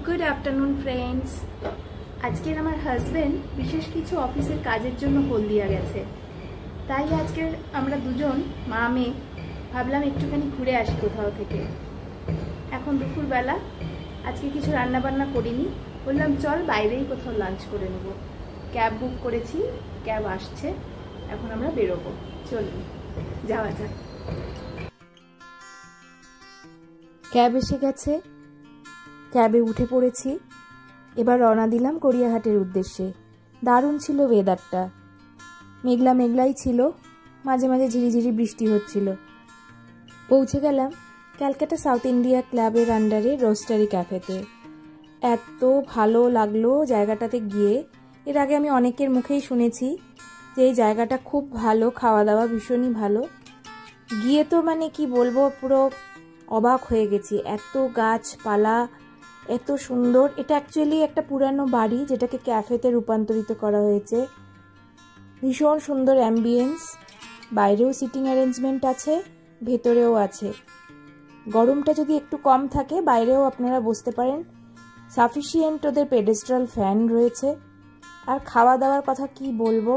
Good afternoon friends. আজকের আমার husband বিশেষ কিছু অফিসের কাজের জন্য হলদিয়া গেছে, তাই আজকে আমরা দুজন মা মেয়ে ভাবলাম একটুখানি ঘুরে আসি কোথাও থেকে। এখন দুপুরবেলা, আজকে কিছু রান্নাবান্না করিনি, বললাম চল বাইরেই কোথাও লাঞ্চ করে নেব। ক্যাব বুক করেছি, ক্যাব আসছে, এখন আমরা বেরোবো। চলুন যাওয়া যাক। ক্যাব এসে গেছে, ক্যাবে উঠে পড়েছি। এবার রওনা দিলাম গড়িয়াহাটের উদ্দেশ্যে। দারুণ ছিল ওয়েদারটা, মেঘলা মেঘলাই ছিল, মাঝে মাঝে ঝিরিঝিরি বৃষ্টি হচ্ছিল। পৌঁছে গেলাম ক্যালকাটা সাউথ ইন্ডিয়া ক্লাবের আন্ডারে রোস্টারি ক্যাফেতে। এত ভালো লাগলো জায়গাটাতে গিয়ে। এর আগে আমি অনেকের মুখেই শুনেছি যে এই জায়গাটা খুব ভালো, খাওয়া দাওয়া ভীষণই ভালো। গিয়ে তো মানে কি বলবো, পুরো অবাক হয়ে গেছি। এত গাছপালা, এত সুন্দর। এটা অ্যাকচুয়ালি একটা পুরানো বাড়ি যেটাকে ক্যাফেতে রূপান্তরিত করা হয়েছে। ভীষণ সুন্দর অ্যাম্বিয়েন্স, বাইরেও সিটিং অ্যারেঞ্জমেন্ট আছে, ভেতরেও আছে। গরমটা যদি একটু কম থাকে বাইরেও আপনারা বসতে পারেন। সাফিসিয়েন্ট ওদের পেডেস্ট্রাল ফ্যান রয়েছে। আর খাওয়া দাওয়ার কথা কি বলবো,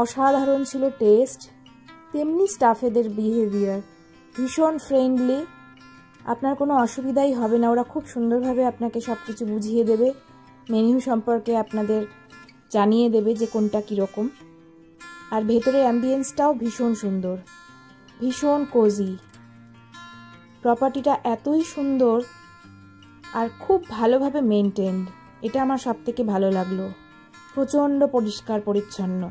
অসাধারণ ছিল টেস্ট। তেমনি স্টাফেদের বিহেভিয়ার ভীষণ ফ্রেন্ডলি, আপনার কোনো অসুবিধাই হবে না। ওরা খুব সুন্দরভাবে আপনাকে সব কিছু বুঝিয়ে দেবে, মেনু সম্পর্কে আপনাদের জানিয়ে দেবে যে কোনটা কীরকম। আর ভেতরের অ্যাম্বিয়েন্সটাও ভীষণ সুন্দর, ভীষণ কোজি। প্রপার্টিটা এতই সুন্দর আর খুব ভালোভাবে মেনটেন্ড, এটা আমার সব থেকে ভালো লাগলো। প্রচণ্ড পরিষ্কার পরিচ্ছন্ন।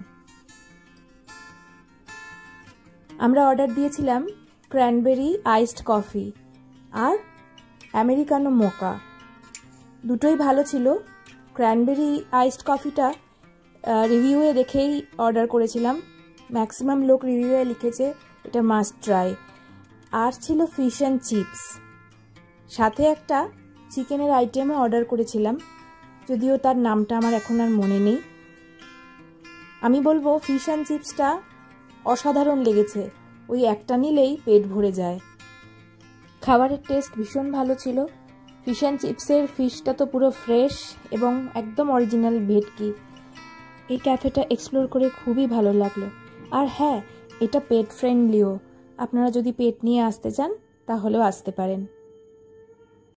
আমরা অর্ডার দিয়েছিলাম ক্র্যানবেরি আইসড কফি আর আমেরিকানো মোকা, দুটোই ভালো ছিল। ক্র্যানবেরি আইসড কফিটা রিভিউয়ে দেখেই অর্ডার করেছিলাম, ম্যাক্সিমাম লোক রিভিউয়ে লিখেছে এটা মাস্ট ট্রাই। আর ছিল ফিশ অ্যান্ড চিপস, সাথে একটা চিকেনের আইটেমও অর্ডার করেছিলাম, যদিও তার নামটা আমার এখন আর মনে নেই। আমি বলবো ফিশ অ্যান্ড চিপসটা অসাধারণ লেগেছে, ওই একটা নিলেই পেট ভরে যায়। খাবারের টেস্ট ভীষণ ভালো ছিল। ফিশ অ্যান্ড চিপসের ফিশটা তো পুরো ফ্রেশ এবং একদম অরিজিনাল ভেটকি। এই ক্যাফেটা এক্সপ্লোর করে খুবই ভালো লাগলো। আর হ্যাঁ, এটা পেট ফ্রেন্ডলিও, আপনারা যদি পেট নিয়ে আসতে চান তাহলেও আসতে পারেন।